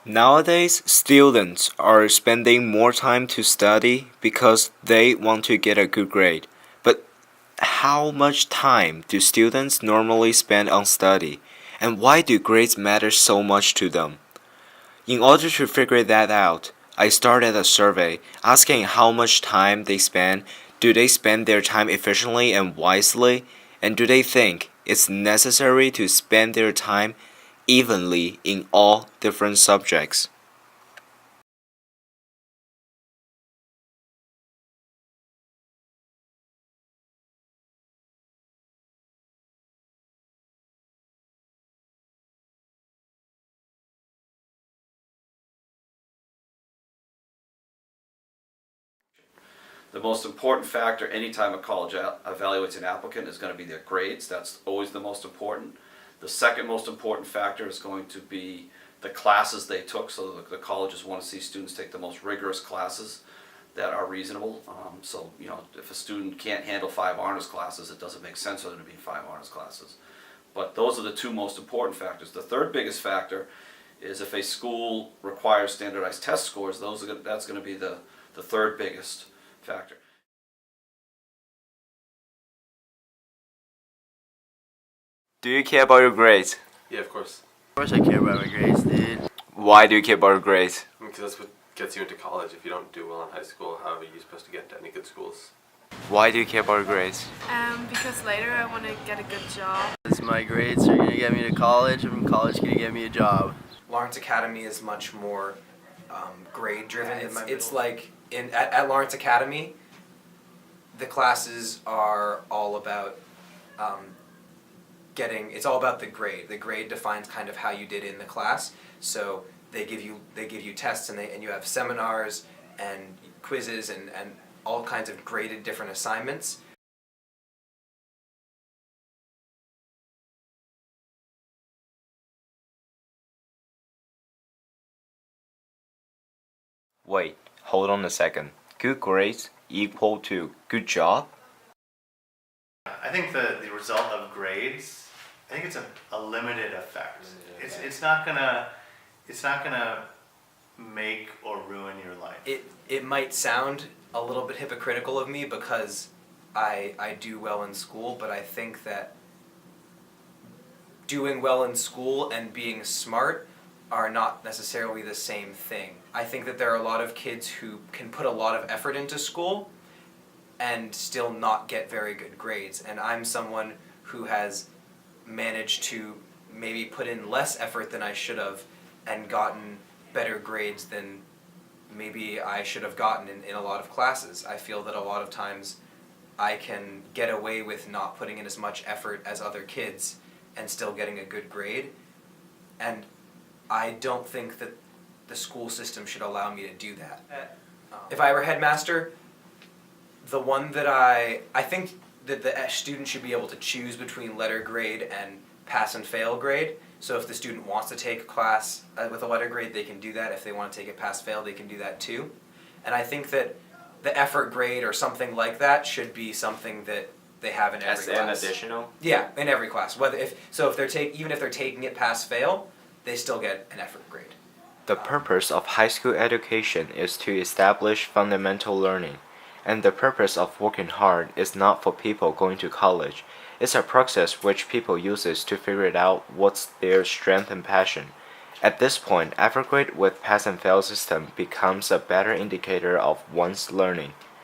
Nowadays, students are spending more time to study because they want to get a good grade. But how much time do students normally spend on study? And why do grades matter so much to them? In order to figure that out, I started a survey asking how much time they spend. Do they spend their time efficiently and wisely? And do they think it's necessary to spend their time evenly in all different subjects? The most important factor anytime a college evaluates an applicant is going to be their grades. That's always the most important. The second most important factor is going to be the classes they took. So the colleges want to see students take the most rigorous classes that are reasonable. So if a student can't handle 5 honors classes, it doesn't make sense for them to be in 5 honors classes. But those are the two most important factors. The third biggest factor is if a school requires standardized test scores, that's going to be the third biggest factor. Do you care about your grades? Yeah, of course. Of course I care about my grades, dude. Why do you care about your grades? Because that's what gets you into college. If you don't do well in high school, how are you supposed to get into any good schools? Why do you care about your grades? Because later I want to get a good job. My grades are gonna get me to college, and from college gonna get me a job. Lawrence Academy is much more grade driven. It's like at Lawrence Academy, the classes are all about it's all about the grade. The grade defines kind of how you did in the class. So they give you tests and you have seminars and quizzes and all kinds of graded different assignments. Wait, hold on a second. Good grades equal to good job? I think the result of grades, I think it's a limited effect. It's not gonna make or ruin your life. It might sound a little bit hypocritical of me because I do well in school, but I think that doing well in school and being smart are not necessarily the same thing. I think that there are a lot of kids who can put a lot of effort into school and still not get very good grades. And I'm someone who has managed to maybe put in less effort than I should have and gotten better grades than maybe I should have gotten in a lot of classes. I feel that a lot of times I can get away with not putting in as much effort as other kids and still getting a good grade. And I don't think that the school system should allow me to do that. If I were headmaster, the one that I think that the student should be able to choose between letter grade and pass and fail grade. So if the student wants to take a class with a letter grade, they can do that. If they want to take a pass-fail, they can do that too. And I think that the effort grade or something like that should be something that they have in every class. As an additional? Yeah, in every class. Even if they're taking it pass-fail, they still get an effort grade. The purpose of high school education is to establish fundamental learning, and the purpose of working hard is not for people going to college. It's a process which people uses to figure out what's their strength and passion. At this point, effort grade with pass and fail system becomes a better indicator of one's learning.